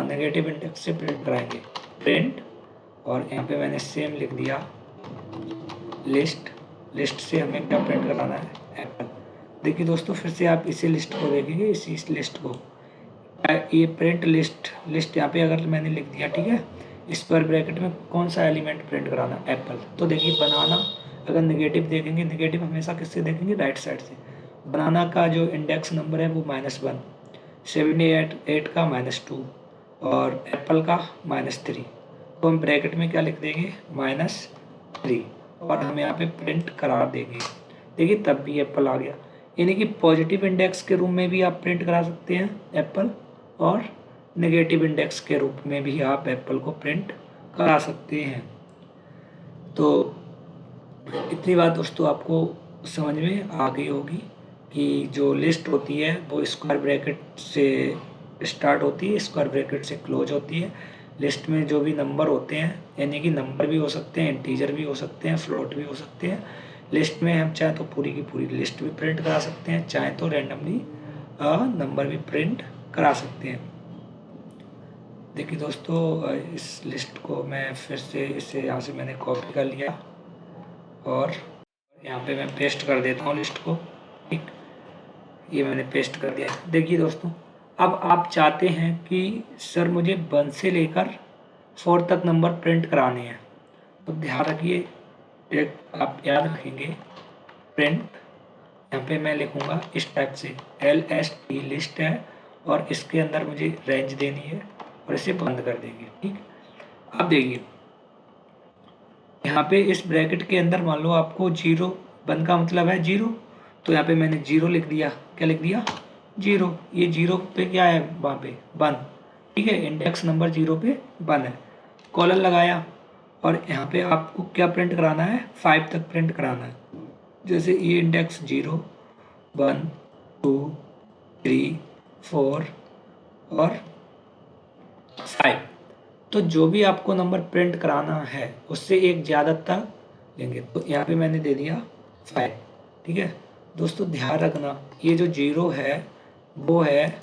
नेगेटिव इंडेक्स से प्रिंट कराएंगे प्रिंट। और यहाँ पे मैंने सेम लिख दिया लिस्ट से हमें क्या प्रिंट कराना है? एप्पल। देखिए दोस्तों फिर से आप इसी लिस्ट को देखेंगे, इस लिस्ट को, ये प्रिंट लिस्ट यहाँ पे अगर मैंने लिख दिया, ठीक है, स्क्वायर ब्रैकेट में कौन सा एलिमेंट प्रिंट कराना, एप्पल। तो देखिए बनाना, अगर नेगेटिव देखेंगे, नेगेटिव हमेशा किससे देखेंगे, राइट साइड से। बनाना का जो इंडेक्स नंबर है वो -1, 78 का -2 और एप्पल का -3। तो हम ब्रैकेट में क्या लिख देंगे, -3 और हम यहाँ पे प्रिंट करा देंगे। देखिए तब भी एप्पल आ गया। यानी कि पॉजिटिव इंडेक्स के रूप में भी आप प्रिंट करा सकते हैं एप्पल, और नेगेटिव इंडेक्स के रूप में भी आप एप्पल को प्रिंट करा सकते हैं। तो इतनी बात दोस्तों आपको समझ में आ गई होगी कि जो लिस्ट होती है वो स्क्वायर ब्रैकेट से स्टार्ट होती है, स्क्वायर ब्रैकेट से क्लोज होती है। लिस्ट में जो भी नंबर होते हैं, यानी कि नंबर भी हो सकते हैं, इंटीजर भी हो सकते हैं, फ्लोट भी हो सकते हैं। लिस्ट में हम चाहे तो पूरी की पूरी लिस्ट भी प्रिंट करा सकते हैं, चाहे तो रैंडमली नंबर भी प्रिंट करा सकते हैं। देखिए दोस्तों, इस लिस्ट को मैं फिर से इसे यहाँ से मैंने कॉपी कर लिया और यहाँ पे मैं पेस्ट कर देता हूँ लिस्ट को। ठीक, ये मैंने पेस्ट कर दिया। देखिए दोस्तों, अब आप चाहते हैं कि सर मुझे 1 से लेकर 4 तक नंबर प्रिंट कराने हैं, तो ध्यान रखिए, एक आप याद रखेंगे, प्रिंट यहाँ पे मैं लिखूँगा इस टाइप से, LST लिस्ट है और इसके अंदर मुझे रेंज देनी है और इसे बंद कर देंगे। ठीक, अब देखिए यहाँ पे इस ब्रैकेट के अंदर मान लो आपको 0, 1 का मतलब है 0, तो यहाँ पे मैंने 0 लिख दिया। क्या लिख दिया, 0। ये 0 पे क्या है, वहाँ पे 1। ठीक है, इंडेक्स नंबर 0 पे 1 है। कॉलन लगाया और यहाँ पे आपको क्या प्रिंट कराना है, 5 तक प्रिंट कराना है। जैसे ये इंडेक्स 0, 1, 2, 3, 4 और 5। तो जो भी आपको नंबर प्रिंट कराना है उससे एक ज़्यादातर लेंगे। तो यहाँ पे मैंने दे दिया 5। ठीक है दोस्तों, ध्यान रखना, ये जो 0 है वो है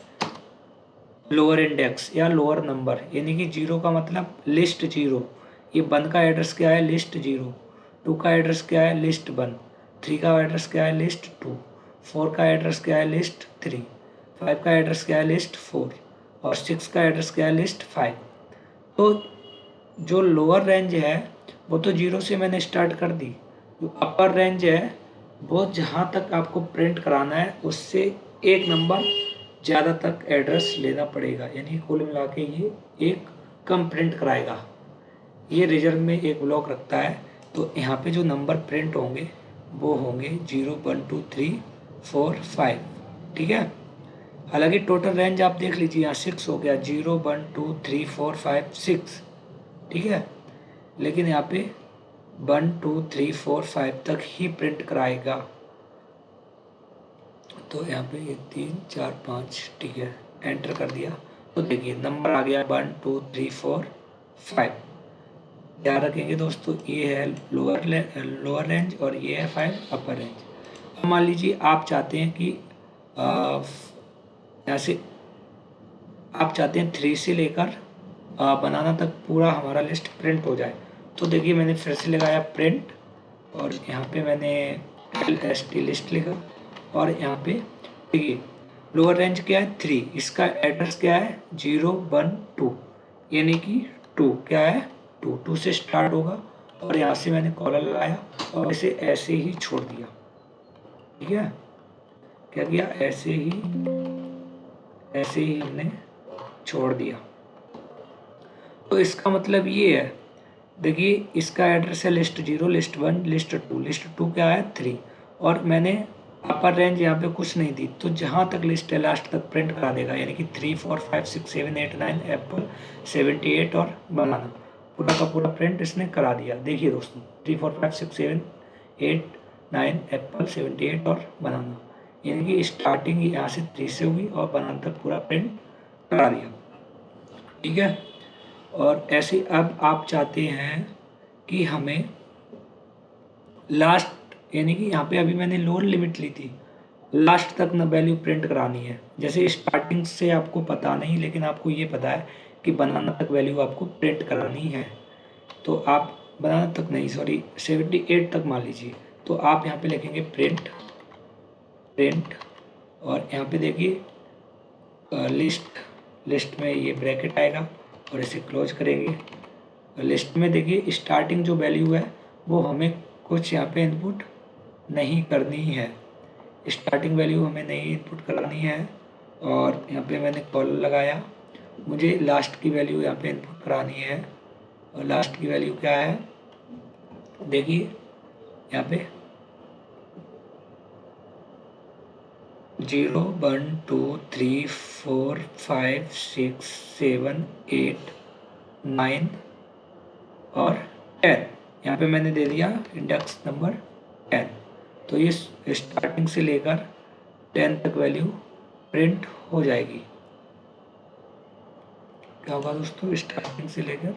लोअर इंडेक्स या लोअर नंबर, यानी कि 0 का मतलब लिस्ट 0। ये 1 का एड्रेस क्या है, लिस्ट 0। 2 का एड्रेस क्या है, लिस्ट 1। 3 का एड्रेस क्या है, लिस्ट 2। 4 का एड्रेस क्या है, लिस्ट 3। 5 का एड्रेस क्या है, लिस्ट 4 और 6 का एड्रेस क्या है, लिस्ट 5। तो जो लोअर रेंज है वो तो 0 से मैंने स्टार्ट कर दी। जो अपर रेंज है वो जहाँ तक आपको प्रिंट कराना है उससे एक नंबर ज़्यादा तक एड्रेस लेना पड़ेगा, यानी कुल मिला के ये एक कम प्रिंट कराएगा। ये रिजर्व में एक ब्लॉक रखता है, तो यहाँ पे जो नंबर प्रिंट होंगे वो होंगे 0, 1, 2, 3, 4, 5। ठीक है, हालांकि टोटल रेंज आप देख लीजिए, यहाँ 6 हो गया, 0, 1, 2, 3, 4, 5, 6। ठीक है, लेकिन यहाँ पे 1, 2, 3, 4, 5 तक ही प्रिंट कराएगा। तो यहाँ पे 1, 3, 4, 5। ठीक है, एंटर कर दिया तो देखिए नंबर आ गया 1, 2, 3, 4, 5। ध्यान रखेंगे दोस्तों, ये है लोअर रेंज और ये है 5 अपर रेंज। अब मान लीजिए आप चाहते हैं कि यहाँ से आप चाहते हैं 3 से लेकर बनाना तक पूरा हमारा लिस्ट प्रिंट हो जाए। तो देखिए मैंने फिर से लगाया प्रिंट और यहाँ पे मैंने LST लिस्ट लिखा और यहाँ पे देखिए लोअर रेंज क्या है, 3। इसका एड्रेस क्या है, 0, 1, 2, यानी कि 2 क्या है, 2 से स्टार्ट होगा और यहाँ से मैंने कॉलर लगाया और इसे ऐसे ही छोड़ दिया। ठीक है, क्या किया, ऐसे ही हमने छोड़ दिया। तो इसका मतलब ये है, देखिए इसका एड्रेस है लिस्ट 0, लिस्ट 1, लिस्ट 2। लिस्ट 2 क्या है, 3 और मैंने अपर रेंज यहाँ पे कुछ नहीं दी, तो जहाँ तक लिस्ट है लास्ट तक प्रिंट करा देगा, यानी कि 3, 4, 5, 6, 7, 8, 9 एप्पल, 78 और बनाना पूरा का पूरा प्रिंट इसने करा दिया। देखिए दोस्तों 3, 4, 5, 6, 7, 8, 9 एप्पल, 78 और बनाना, यानी कि स्टार्टिंग यहाँ से 3 से हुई और बनाना तक पूरा प्रिंट करा दिया। ठीक है, और ऐसे अब आप चाहते हैं कि हमें लास्ट, यानी कि यहाँ पे अभी मैंने लोअर लिमिट ली थी, लास्ट तक न वैल्यू प्रिंट करानी है। जैसे स्टार्टिंग से आपको पता नहीं, लेकिन आपको ये पता है कि बनाना तक वैल्यू आपको प्रिंट करानी है, तो आप बनाना तक नहीं, सॉरी 78 तक मान लीजिए, तो आप यहाँ पे लिखेंगे प्रिंट और यहाँ पे देखिए लिस्ट में ये ब्रैकेट आएगा और इसे क्लोज करेंगे लिस्ट में देखिए स्टार्टिंग जो वैल्यू है वो हमें कुछ यहाँ पे इनपुट नहीं करनी है, स्टार्टिंग वैल्यू हमें नहीं इनपुट करानी है। और यहाँ पे मैंने कॉलम लगाया, मुझे लास्ट की वैल्यू यहाँ पे इनपुट करानी है। और लास्ट की वैल्यू क्या है, देखिए यहाँ पे 0 1 2 3 4 5 6 7 8 9 और 10, यहाँ पे मैंने दे दिया इंडेक्स नंबर 10। तो ये स्टार्टिंग से लेकर 10 तक वैल्यू प्रिंट हो जाएगी। क्या होगा दोस्तों, स्टार्टिंग से लेकर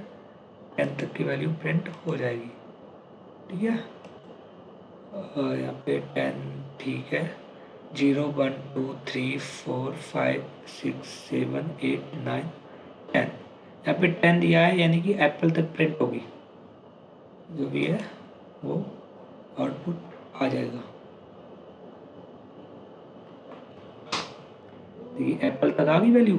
10 तक की वैल्यू प्रिंट हो जाएगी। ठीक है, यहाँ पे 10 ठीक है, 0 1 2 3 4 5 6 7 8 9 10, यहाँ पे 10 दिया है यानी कि एप्पल तक प्रिंट होगी, जो भी है वो आउटपुट आ जाएगा। देखिए एप्पल तक आ गई वैल्यू।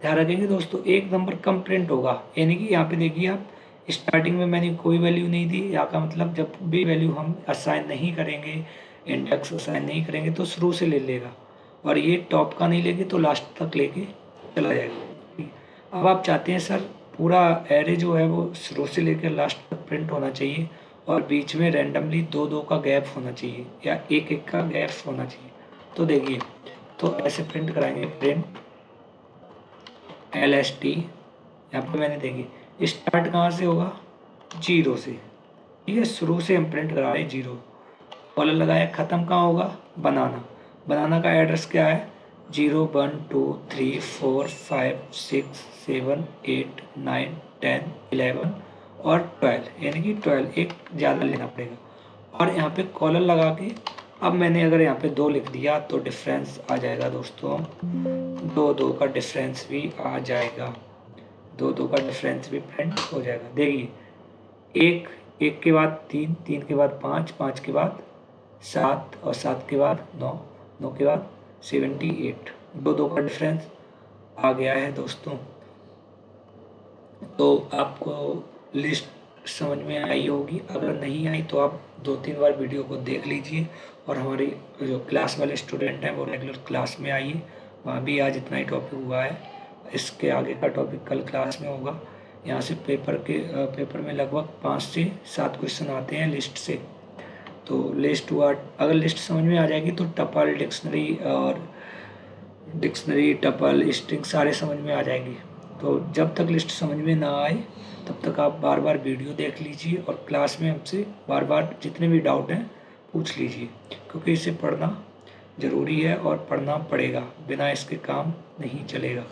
ध्यान रखेंगे दोस्तों, एक नंबर कम प्रिंट होगा, यानी कि यहाँ पे देखिए आप स्टार्टिंग में मैंने कोई वैल्यू नहीं दी, यहाँ का मतलब जब भी वैल्यू हम असाइन नहीं करेंगे, इंडेक्स असाइन नहीं करेंगे तो शुरू से ले लेगा, और ये टॉप का नहीं लेंगे तो लास्ट तक लेके चला जाएगा। अब आप चाहते हैं सर पूरा एरे जो है वो शुरू से लेकर लास्ट तक प्रिंट होना चाहिए और बीच में रैंडमली 2-2 का गैप होना चाहिए या 1-1 का गैप होना चाहिए, तो देखिए तो ऐसे प्रिंट कराएंगे, प्रिंट LST। यहाँ पे मैंने देखिए स्टार्ट कहाँ से होगा, 0 से, ठीक है, शुरू से हम प्रिंट करा रहे हैं 0। कॉलर लगाया, ख़त्म कहाँ होगा, बनाना। बनाना का एड्रेस क्या है, 0 1 2 3 4 5 6 7 8 9 10 11 और 12, यानी कि 12 एक ज़्यादा लेना पड़ेगा। और यहाँ पे कॉलर लगा के अब मैंने अगर यहाँ पे 2 लिख दिया तो डिफरेंस आ जाएगा दोस्तों, 2-2 का डिफरेंस भी आ जाएगा, 2-2 का डिफरेंस भी प्रिंट हो जाएगा। देखिए 1 के बाद 3, 3 के बाद 5, 5 के बाद 7 और 7 के बाद 9, 9 के बाद 78, 2-2 का डिफरेंस आ गया है दोस्तों। तो आपको लिस्ट समझ में आई होगी, अगर नहीं आई तो आप 2-3 बार वीडियो को देख लीजिए और हमारी जो क्लास वाले स्टूडेंट हैं वो रेगुलर क्लास में आइए, वहाँ भी आज इतना ही टॉपिक हुआ है, इसके आगे का टॉपिक कल क्लास में होगा। यहाँ से पेपर में लगभग 5 से 7 क्वेश्चन आते हैं लिस्ट से। तो लिस्ट हुआ, अगर लिस्ट समझ में आ जाएगी तो टपल डिक्शनरी टपल स्ट्रिंग सारे समझ में आ जाएंगे। तो जब तक लिस्ट समझ में ना आए तब तक आप बार बार वीडियो देख लीजिए और क्लास में हमसे बार बार जितने भी डाउट हैं पूछ लीजिए, क्योंकि इसे पढ़ना ज़रूरी है और पढ़ना पड़ेगा, बिना इसके काम नहीं चलेगा।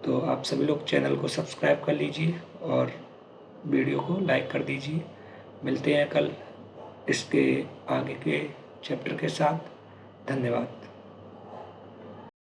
तो आप सभी लोग चैनल को सब्सक्राइब कर लीजिए और वीडियो को लाइक कर दीजिए। मिलते हैं कल इसके आगे के चैप्टर के साथ। धन्यवाद।